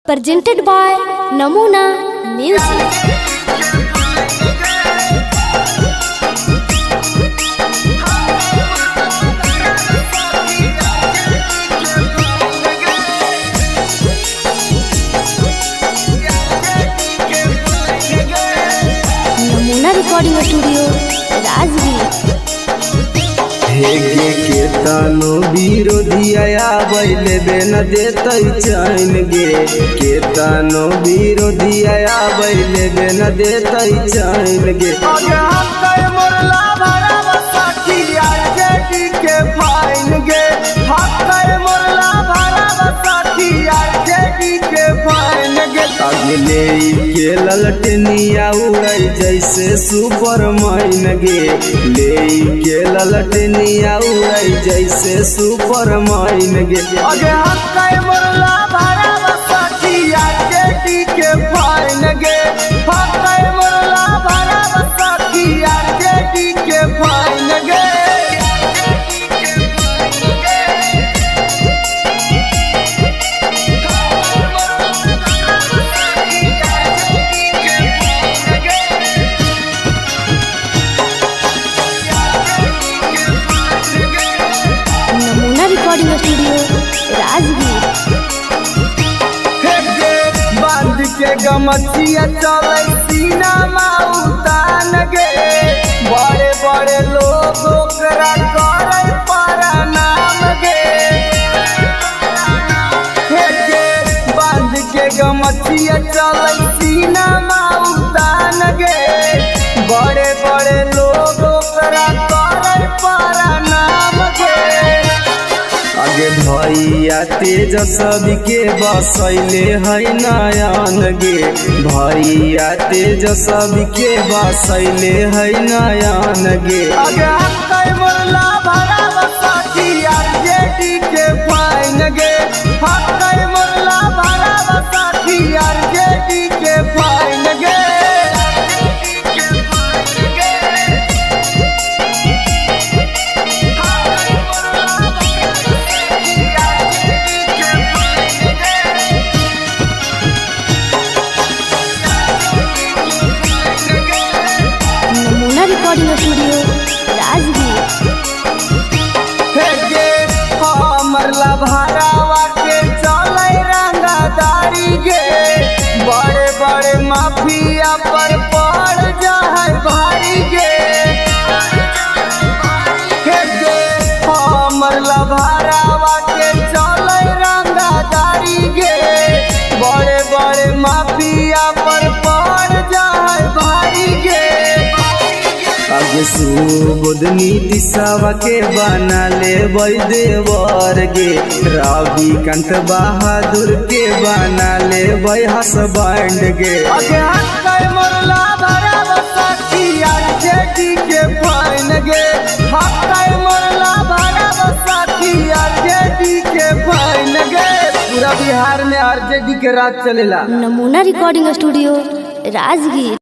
presented by Namuna Music. नमूना recording studio Rajgir. हेगे के तानो विरोधी आया बैले बेन देतै चैन गे के तानो विरोधी आया बैले बेन देतै चैन गे आगे हम कई मोरला भरा बसाखी आरजेडी के फाइन गे हम कई मोरला भरा बसाखी आरजेडी के फाइन गे अगले के ललटनिया उड़ै जैसे सुपर मैन गे ले के ललटनिया उड़ै जैसे सुपर मैन गे आगे हम कई मोरला भरा बसाखी आरजेडी के फाइन गे हम कई मोरला भरा बसाखी आरजेडी के फाइन गे नमूना रिकॉर्डिंग स्टूडियो राजगीर। बांध के गमछिया चले सीना उतान गे बड़े बड़े लोग ओकरा करे प्रणाम गे बांध के गमछिया चले सीना उतान गे बड़े बड़े लोग ओकरा करे प्रणाम गे आगे भैया तेज सबके बसैले है नयन गे भैया तेज सबके बसैले है नयन गे आगे हम कई मोरला भरा बसाखी आरजेडी के फाइन गे हम कई मोरला भरा बसाखी आरजेडी के फाइन गे नमूना रिकॉर्डिंग स्टूडियो राजगीर। मरला भरावा के चले रंगादारी गे बड़े बड़े माफिया पर पड़ जाए भारी गे मरला भरावा के चले रंगादारी गे बड़े बड़े माफिया पर पड़ जाए भारी गे आगे सुबोध नीति सभा के बना ले देवर गे रवि कांत बहादुर के बना ले हसबैंड गे आगे हम कई मोरला भरा बसाखी आरजेडी के फाइन गे हम कई मोरला भरा बसाखी आरजेडी के फाइन गे पूरा बिहार में आरजेडी के राज चलेला। नमूना रिकॉर्डिंग स्टूडियो राजगीर।